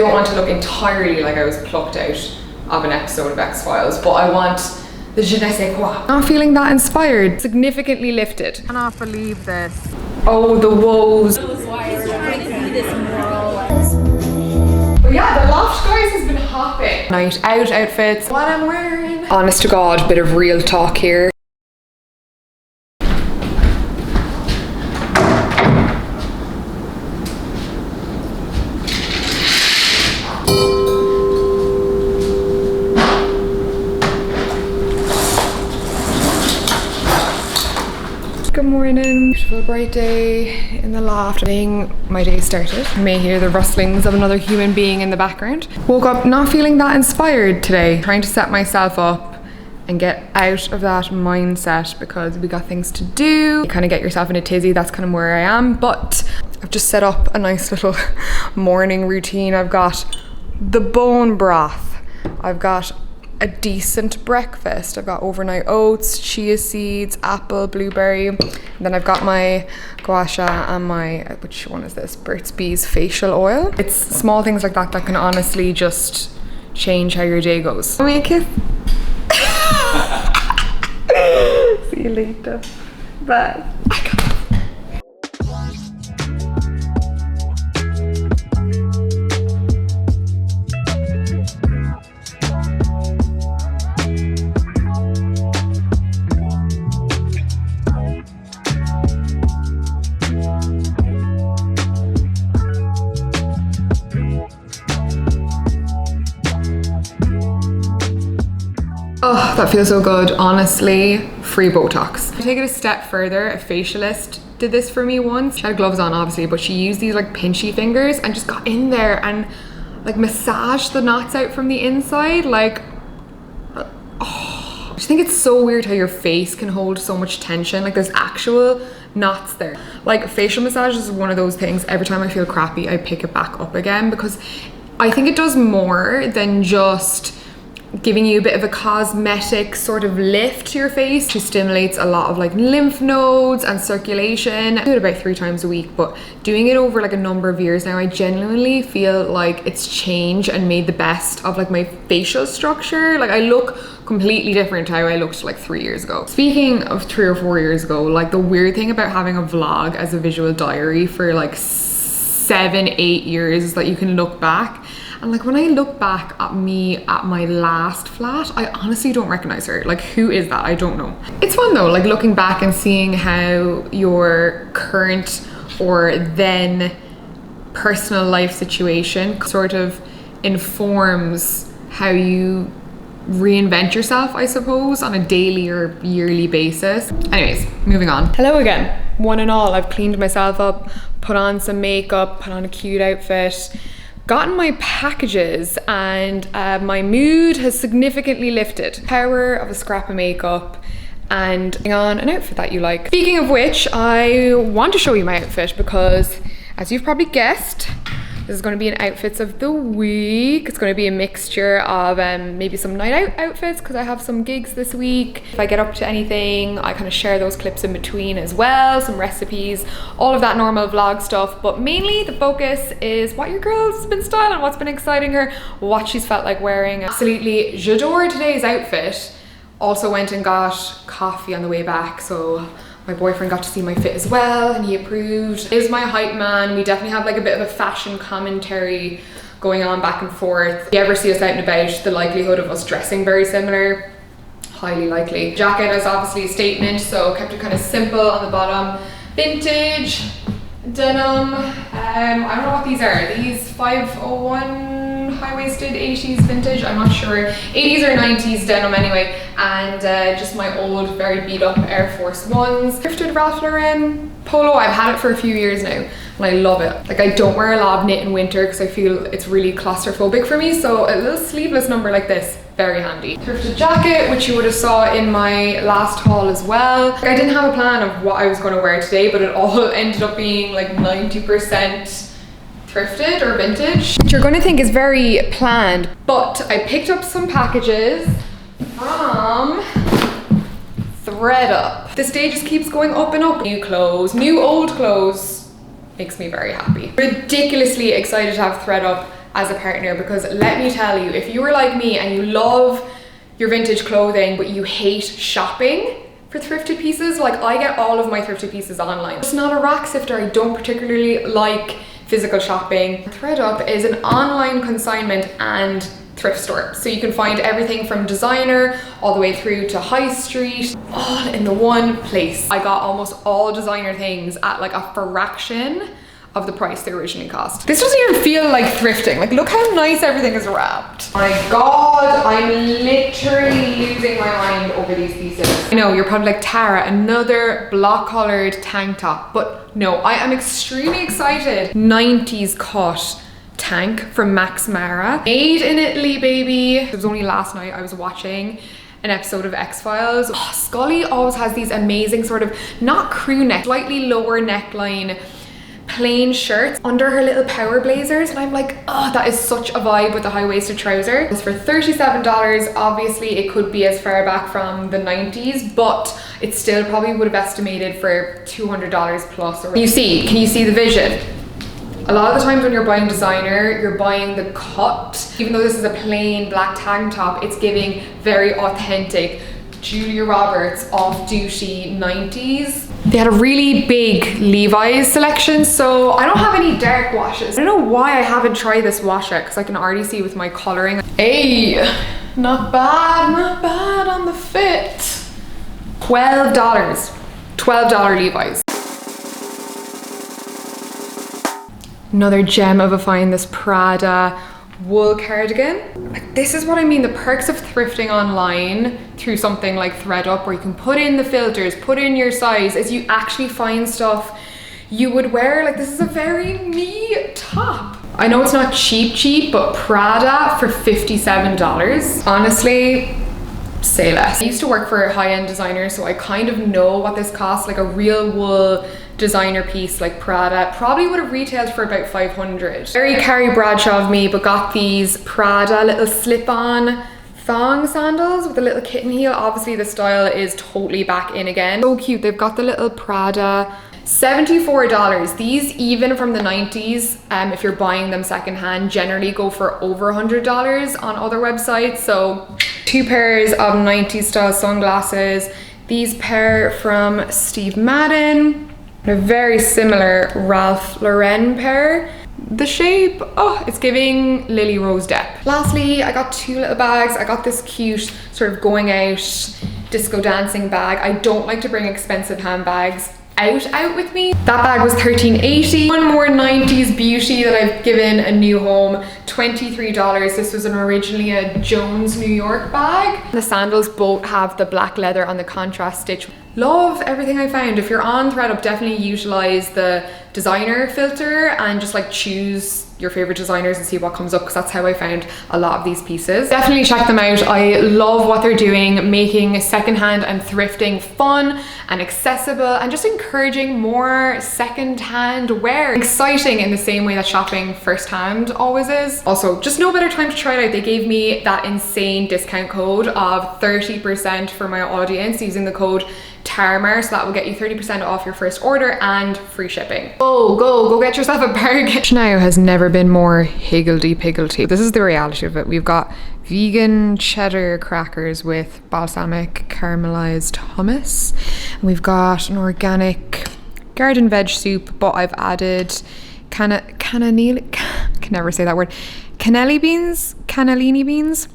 don't want to look entirely like I was plucked out of an episode of X-Files, but I want the je ne sais quoi. Not feeling that inspired. Significantly lifted. I cannot believe this. Oh, the woes. But yeah, the loft, guys, has been hopping. Night out outfits. What I'm wearing. Honest to God, bit of real talk here. Good morning. Beautiful bright day in the loft. Getting my day started. You may hear the rustlings of another human being in the background. Woke up not feeling that inspired today. Trying to set myself up and get out of that mindset because we got things to do. You kind of get yourself in a tizzy. That's kind of where I am. But I've just set up a nice little morning routine. I've got the bone broth. I've got a decent breakfast. I've got overnight oats, chia seeds, apple, blueberry. And then I've got my gua sha and my, which one is this? Burt's Bees facial oil. It's small things like that that can honestly just change how your day goes. Give me a kiss. See you later. Bye. Oh, that feels so good. Honestly, free Botox. To take it a step further, a facialist did this for me once. She had gloves on obviously, but she used these like pinchy fingers and just got in there and like massaged the knots out from the inside. Like, oh. I just think it's so weird how your face can hold so much tension. Like there's actual knots there. Like facial massage is one of those things, every time I feel crappy, I pick it back up again because I think it does more than just giving you a bit of a cosmetic sort of lift to your face. She stimulates a lot of like lymph nodes and circulation. I do it about 3 times a week, but doing it over like a number of years now, I genuinely feel like it's changed and made the best of like my facial structure. Like I look completely different to how I looked like 3 years ago. Speaking of 3 or 4 years ago, like the weird thing about having a vlog as a visual diary for like 7-8 years is that you can look back. And like when I look back at me at my last flat, I honestly don't recognize her. Like who is that? I don't know. It's fun though, like looking back and seeing how your current or then personal life situation sort of informs how you reinvent yourself, I suppose, on a daily or yearly basis. Anyways, moving on. Hello again. One and all, I've cleaned myself up, put on some makeup, put on a cute outfit, gotten my packages, and my mood has significantly lifted. Power of a scrap of makeup and putting on an outfit that you like. Speaking of which, I want to show you my outfit because, as you've probably guessed, this is going to be an outfits of the week. It's going to be a mixture of maybe some night out outfits because I have some gigs this week. If I get up to anything, I kind of share those clips in between as well, some recipes, all of that normal vlog stuff. But mainly the focus is what your girl's been styling, what's been exciting her, what she's felt like wearing. Absolutely j'adore today's outfit. Also went and got coffee on the way back, so my boyfriend got to see my fit as well and he approved. He is my hype man. We definitely have like a bit of a fashion commentary going on back and forth. If you ever see us out and about, the likelihood of us dressing very similar, highly likely. Jacket is obviously a statement, so kept it kind of simple on the bottom. Vintage denim. I don't know what these are. These 501 high-waisted 80s vintage, I'm not sure. 80s or 90s denim anyway. And just my old, very beat up Air Force Ones. Thrifted Ralph Lauren polo. I've had it for a few years now and I love it. Like I don't wear a lot of knit in winter because I feel it's really claustrophobic for me. So a little sleeveless number like this, very handy. Thrifted jacket, which you would have saw in my last haul as well. Like, I didn't have a plan of what I was going to wear today, but it all ended up being like 90% thrifted or vintage. Which you're going to think is very planned, but I picked up some packages from Thredup. This day just keeps going up and up. New clothes, new old clothes, makes me very happy. Ridiculously excited to have Thredup as a partner, because let me tell you, if you were like me and you love your vintage clothing but you hate shopping for thrifted pieces, like I get all of my thrifted pieces online. It's not a rack sifter. I don't particularly like physical shopping. ThredUp is an online consignment and thrift store, so you can find everything from designer all the way through to high street, all in the one place. I got almost all designer things at like a fraction of the price they originally cost. This doesn't even feel like thrifting. Like, look how nice everything is wrapped. My God, I'm literally losing my mind over these pieces. I know, you're probably like, Tara, another block colored tank top, but no, I am extremely excited. 90s cut tank from Max Mara. Made in Italy, baby. It was only last night I was watching an episode of X-Files. Oh, Scully always has these amazing sort of, not crew neck, slightly lower neckline, plain shirts under her little power blazers, and I'm like, oh, that is such a vibe with the high-waisted trouser. It's for $37. Obviously it could be as far back from the 90s, but it still probably would have estimated for $200 plus. Can you see the vision? A lot of the times when you're buying designer, you're buying the cut. Even though this is a plain black tank top, it's giving very authentic Julia Roberts off-duty 90s. They had a really big Levi's selection, so I don't have any dark washes. I don't know why I haven't tried this wash yet, because I can already see with my colouring. Hey, not bad on the fit. $12 Levi's. Another gem of a find, this Prada wool cardigan. Like, this is what I mean, the perks of thrifting online through something like ThredUp, where you can put in the filters, put in your size, is you actually find stuff you would wear. Like, this is a very me top. I know it's not cheap, but Prada for $57. Honestly, say less. I used to work for high-end designers, so I kind of know what this costs. Like a real wool designer piece like Prada probably would have retailed for about $500. Very Carrie Bradshaw of me, but got these Prada little slip-on thong sandals with a little kitten heel. Obviously the style is totally back in again. So cute. They've got the little Prada. $74. These, even from the 90s, if you're buying them secondhand, generally go for over $100 on other websites. So 2 pairs of 90s style sunglasses. These pair from Steve Madden. A very similar Ralph Lauren pair. The shape, oh, it's giving Lily Rose Depp. Lastly, I got 2 little bags. I got this cute sort of going out disco dancing bag. I don't like to bring expensive handbags out with me. That bag was $13.80. One more 90s beauty that I've given a new home, $23. This was originally a Jones New York bag. The sandals both have the black leather on the contrast stitch. Love everything I found. If you're on ThredUp, definitely utilize the designer filter and just like choose your favorite designers and see what comes up, because that's how I found a lot of these pieces. Definitely check them out. I love what they're doing, making secondhand and thrifting fun and accessible, and just encouraging more secondhand wear. Exciting in the same way that shopping firsthand always is. Also, just no better time to try it out. They gave me that insane discount code of 30% for my audience using the code TARMAR, so that will get you 30% off your first order and free shipping. Go get yourself a bargain. Now has never been more higgledy-piggledy. This is the reality of it. We've got vegan cheddar crackers with balsamic caramelized hummus. And we've got an organic garden veg soup, but I've added cannellini beans.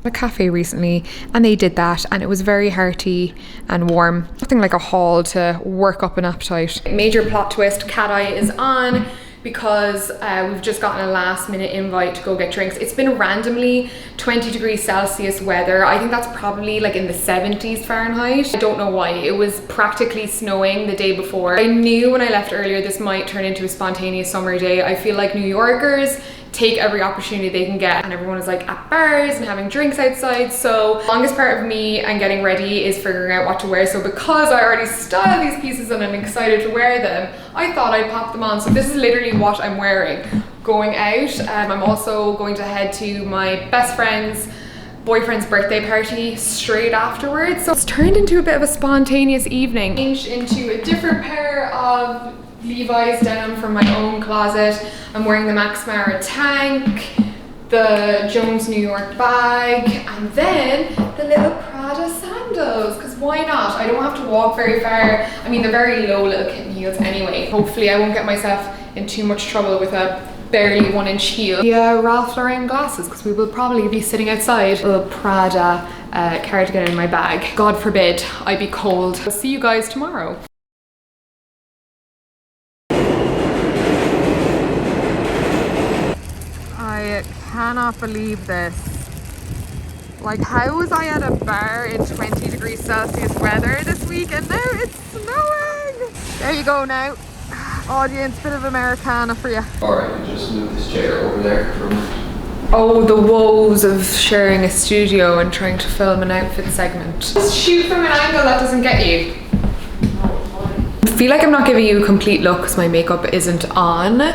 A cafe recently, and they did that, and it was very hearty and warm. Nothing like a haul to work up an appetite. Major plot twist, Cat Eye is on because we've just gotten a last minute invite to go get drinks. It's been randomly 20 degrees Celsius weather. I think that's probably like in the 70s Fahrenheit. I don't know why. It was practically snowing the day before. I knew when I left earlier this might turn into a spontaneous summer day. I feel like New Yorkers take every opportunity they can get, and everyone is like at bars and having drinks outside. So the longest part of me and getting ready is figuring out what to wear. So because I already styled these pieces and I'm excited to wear them, I thought I'd pop them on. So this is literally what I'm wearing going out. I'm also going to head to my best friend's boyfriend's birthday party straight afterwards. So it's turned into a bit of a spontaneous evening. Changed into a different pair of Levi's denim from my own closet. I'm wearing the Max Mara tank, the Jones New York bag, and then the little Prada sandals, because why not? I don't have to walk very far. I mean, they're very low little kitten heels anyway. Hopefully I won't get myself in too much trouble with a barely 1-inch heel. Yeah, Ralph Lauren glasses, because we will probably be sitting outside. A little Prada cardigan in my bag. God forbid I be cold. I'll see you guys tomorrow. I cannot believe this. Like, how was I at a bar in 20 degrees Celsius weather this week and now it's snowing? There you go now. Audience, bit of Americana for you. Alright, you just move this chair over there for a minute. Oh, the woes of sharing a studio and trying to film an outfit segment. Just shoot from an angle that doesn't get you. I feel like I'm not giving you a complete look because my makeup isn't on.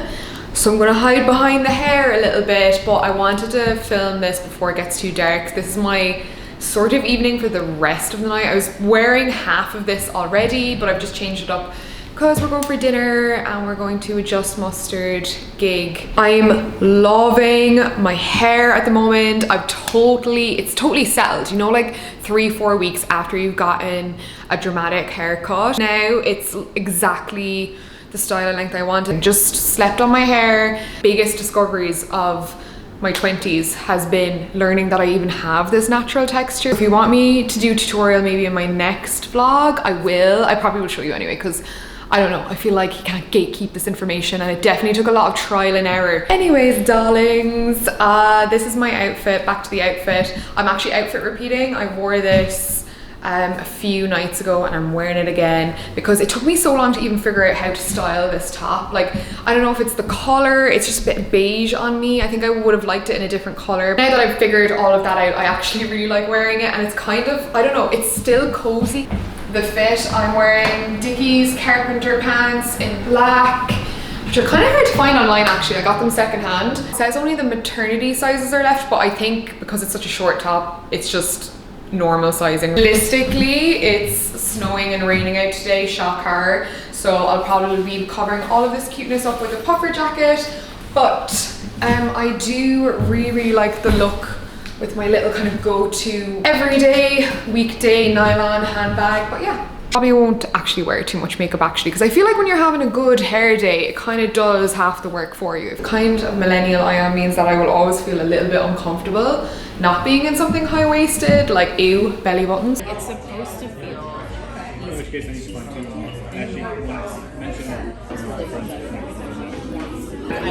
So I'm gonna hide behind the hair a little bit, but I wanted to film this before it gets too dark. This is my sort of evening for the rest of the night. I was wearing half of this already, but I've just changed it up because we're going for dinner and we're going to a Just Mustard gig. I'm loving my hair at the moment. it's totally settled, you know, like 3-4 weeks after you've gotten a dramatic haircut. Now it's exactly the style and length I wanted. Just slept on my hair. Biggest discoveries of my 20s has been learning that I even have this natural texture. If you want me to do a tutorial maybe in my next vlog, I will. I probably will show you anyway, because I don't know, I feel like you can't gatekeep this information and it definitely took a lot of trial and error. Anyways, darlings, this is my outfit. Back to the outfit. I'm actually outfit repeating. I wore this a few nights ago and I'm wearing it again because it took me so long to even figure out how to style this top. Like, I don't know if it's the color, it's just a bit beige on me. I think I would have liked it in a different color. Now that I've figured all of that out, I actually really like wearing it, and it's kind of, I don't know, it's still cozy. The fit, I'm wearing Dickies carpenter pants in black, which are kind of hard to find online actually. I got them secondhand. It says only the maternity sizes are left, but I think because it's such a short top, it's just normal sizing. Realistically, it's snowing and raining out today, shocker. So I'll probably be covering all of this cuteness up with a puffer jacket. But I do really like the look with my little kind of go-to everyday weekday nylon handbag. But yeah, probably won't actually wear too much makeup actually, because I feel like when you're having a good hair day, it kind of does half the work for you. The kind of millennial I am means that I will always feel a little bit uncomfortable not being in something high-waisted, like ew, belly buttons. It's supposed to feel easy. In which case I need to find two. Actually, mention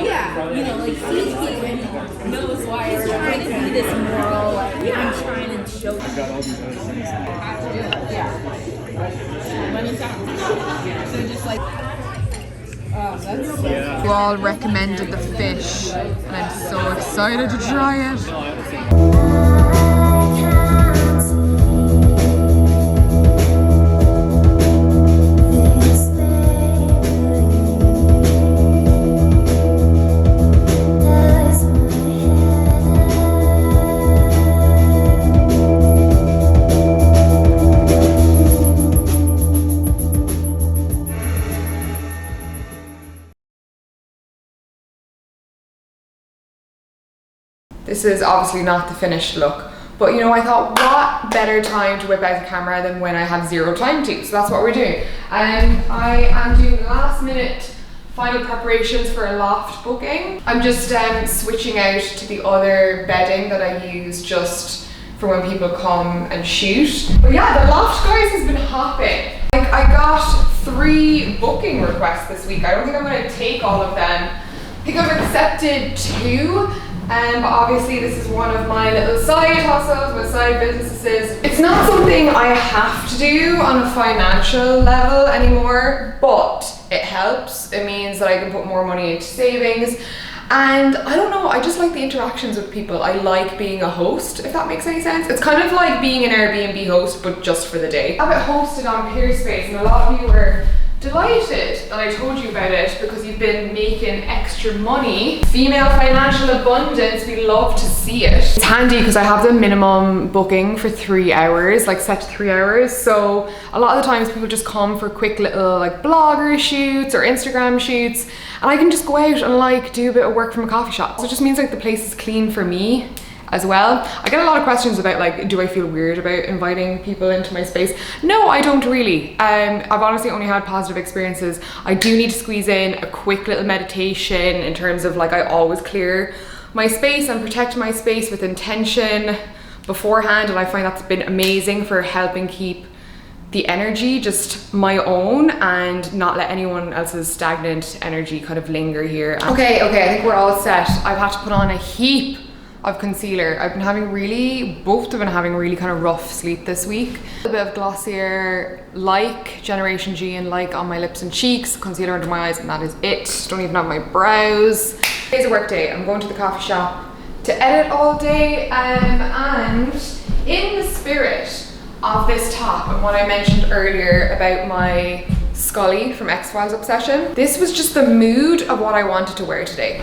yeah, you know, like CT knows why we're trying to be this moral, like, I'm trying to show I've got all these other things. yeah. Money's out. So just like, You all recommended the fish and I'm so excited to try it. This is obviously not the finished look, but you know, I thought what better time to whip out the camera than when I have zero time to, so that's what we're doing. I am doing last minute final preparations for a loft booking. I'm just switching out to the other bedding that I use just for when people come and shoot. But yeah, the loft guys has been hopping. Like, I got 3 booking requests this week. I don't think I'm going to take all of them. I think I've accepted 2. But obviously this is one of my little side hustles, my side businesses. It's not something I have to do on a financial level anymore, but it helps. It means that I can put more money into savings. And I don't know, I just like the interactions with people. I like being a host, if that makes any sense. It's kind of like being an Airbnb host, but just for the day. I have it hosted on Peerspace, and a lot of you were delighted that I told you about it because you've been making extra money. Female financial abundance, we love to see it. It's handy because I have the minimum booking for 3 hours, like set to 3 hours. So a lot of the times people just come for quick little like blogger shoots or Instagram shoots, and I can just go out and like do a bit of work from a coffee shop. So it just means like the place is clean for me as well. I get a lot of questions about like, do I feel weird about inviting people into my space? No, I don't really. I've honestly only had positive experiences. I do need to squeeze in a quick little meditation in terms of like, I always clear my space and protect my space with intention beforehand, and I find that's been amazing for helping keep the energy just my own and not let anyone else's stagnant energy kind of linger here. Okay, I think we're all set. I've had to put on a heap of concealer. Both have been having really kind of rough sleep this week. A bit of glossier like Generation G and like on my lips and cheeks, concealer under my eyes, and that is it. Don't even have my brows. Today's a work day. I'm going to the coffee shop to edit all day, and in the spirit of this top and what I mentioned earlier about my Scully from X-Files obsession, this was just the mood of what I wanted to wear today.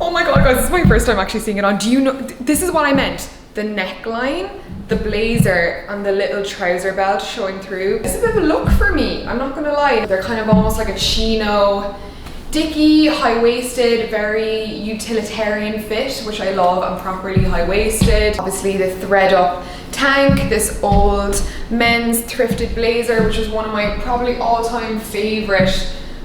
Oh my god guys, this is my first time actually seeing it on. Do you know, this is what I meant. The neckline, the blazer, and the little trouser belt showing through. It's a bit of a look for me, I'm not gonna lie. They're kind of almost like a chino, dicky, high-waisted, very utilitarian fit, which I love, and properly high-waisted. Obviously the thread up tank, this old men's thrifted blazer, which is one of my probably all-time favorite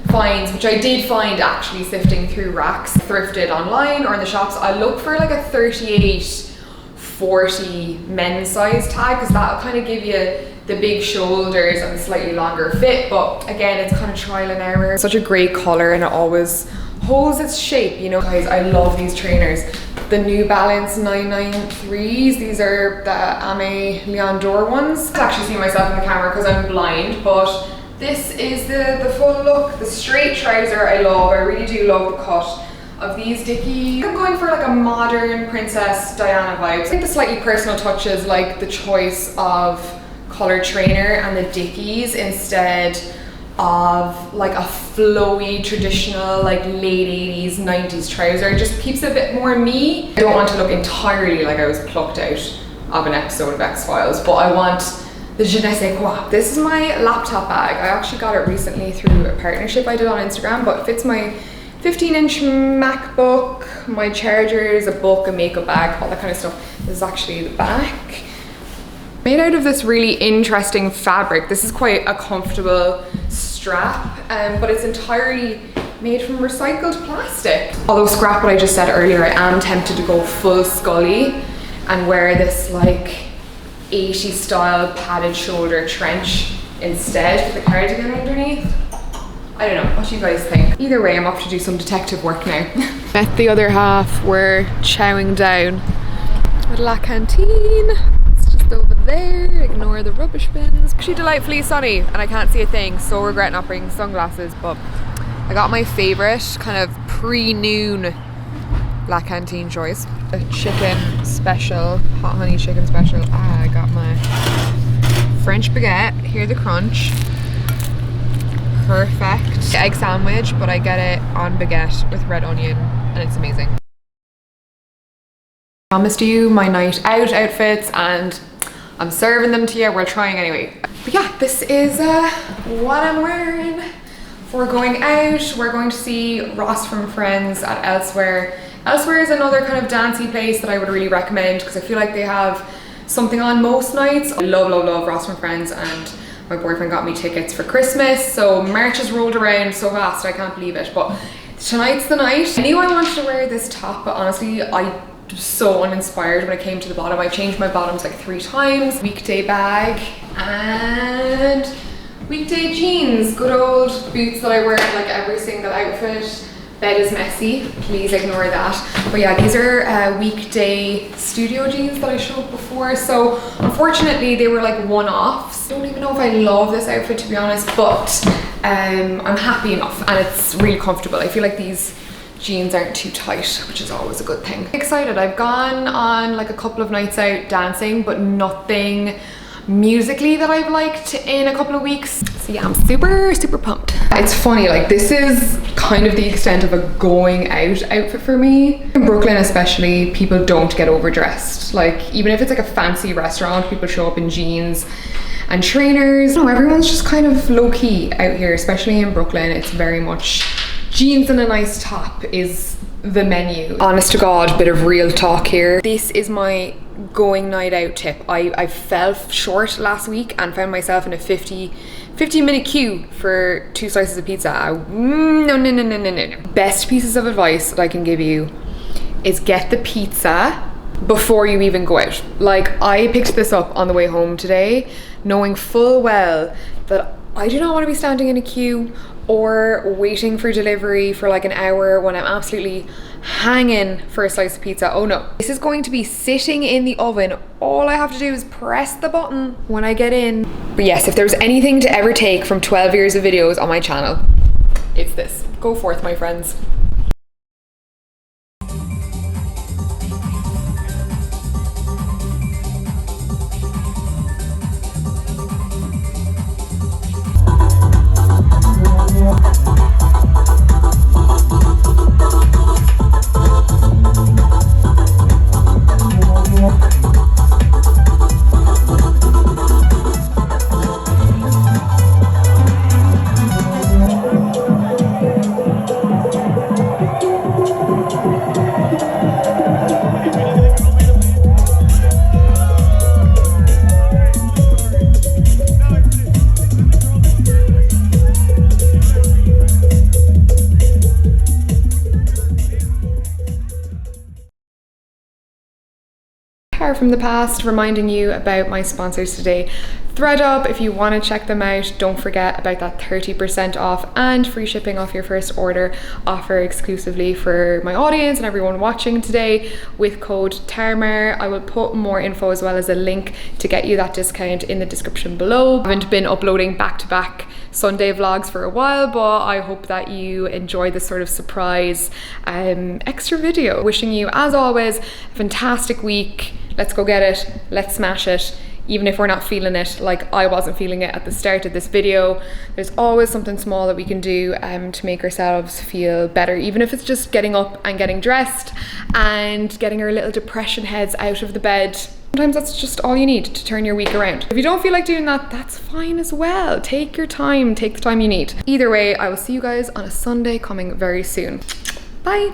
finds, which I did find actually sifting through racks, thrifted online or in the shops. I look for like a 38-40 men's size tag, because that'll kind of give you the big shoulders and the slightly longer fit, but again, it's kind of trial and error. Such a great color, and it always holds its shape, you know. Guys, I love these trainers. The New Balance 993s, these are the Ame Leon Dore ones. I can actually see myself in the camera because I'm blind, but this is the full look. The straight trouser I love. I really do love the cut of these dickies. I'm going for like a modern Princess Diana vibes. I think the slightly personal touches, like the choice of color trainer and the dickies instead of like a flowy traditional like late 80s 90s trouser, it just keeps it a bit more me. I don't want to look entirely like I was plucked out of an episode of X-Files, but I want the je ne sais quoi. This is my laptop bag. I actually got it recently through a partnership I did on Instagram, but it fits my 15-inch MacBook, my chargers, a book, a makeup bag, all that kind of stuff. This is actually the back. Made out of this really interesting fabric. This is quite a comfortable strap, but it's entirely made from recycled plastic. Although scrap what I just said earlier, I am tempted to go full Scully and wear this like 80s style padded shoulder trench instead with the cardigan underneath. I don't know, what do you guys think? Either way, I'm off to do some detective work now. Met the other half, we're chowing down at La Cantine. It's just over there, ignore the rubbish bins. Actually delightfully sunny and I can't see a thing, so regret not bringing sunglasses, but I got my favorite kind of pre-noon La Cantine choice. A chicken special, hot honey chicken special. I got my French baguette, hear the crunch. Perfect. Egg sandwich, but I get it on baguette with red onion and it's amazing. I promised you my night out outfits and I'm serving them to you. We're trying anyway. But yeah, this is what I'm wearing for going out. We're going to see Ross from Friends at Elsewhere. Elsewhere is another kind of dancey place that I would really recommend because I feel like they have something on most nights. I love Ross from Friends, and my boyfriend got me tickets for Christmas, so March has rolled around so fast I can't believe it, but tonight's the night. I knew I wanted to wear this top, but honestly I was so uninspired when it came to the bottom. I changed my bottoms like 3 times. Weekday bag and weekday jeans, good old boots that I wear in like every single outfit. Bed is messy, please ignore that. But yeah, these are weekday studio jeans that I showed before. So unfortunately they were like one-offs. Don't even know if I love this outfit to be honest, but I'm happy enough and it's really comfortable. I feel like these jeans aren't too tight, which is always a good thing. Excited, I've gone on like a couple of nights out dancing, but nothing musically that I've liked in a couple of weeks. So yeah, I'm super pumped. It's funny, like this is kind of the extent of a going out outfit for me. In Brooklyn especially, people don't get overdressed. Like even if it's like a fancy restaurant, people show up in jeans and trainers. No, everyone's just kind of low-key out here, especially in Brooklyn. It's very much jeans and a nice top is the menu. Honest to God, bit of real talk here. This is my going night out tip. I fell short last week and found myself in a 50-minute queue for 2 slices of pizza. No. Best pieces of advice that I can give you is get the pizza before you even go out. Like I picked this up on the way home today, knowing full well that I do not want to be standing in a queue or waiting for delivery for like an hour when I'm absolutely hanging for a slice of pizza. Oh no. This is going to be sitting in the oven. All I have to do is press the button when I get in. But yes, if there's anything to ever take from 12 years of videos on my channel, it's this. Go forth, my friends. From the past, reminding you about my sponsors today. ThredUp, if you want to check them out, don't forget about that 30% off and free shipping off your first order offer exclusively for my audience and everyone watching today with code TARMAR. I will put more info as well as a link to get you that discount in the description below. I haven't been uploading back-to-back Sunday vlogs for a while, but I hope that you enjoy this sort of surprise extra video. Wishing you, as always, a fantastic week. Let's go get it, let's smash it. Even if we're not feeling it, like I wasn't feeling it at the start of this video, there's always something small that we can do to make ourselves feel better, even if it's just getting up and getting dressed and getting our little depression heads out of the bed. Sometimes that's just all you need to turn your week around. If you don't feel like doing that, that's fine as well. Take your time, take the time you need. Either way, I will see you guys on a Sunday coming very soon. Bye.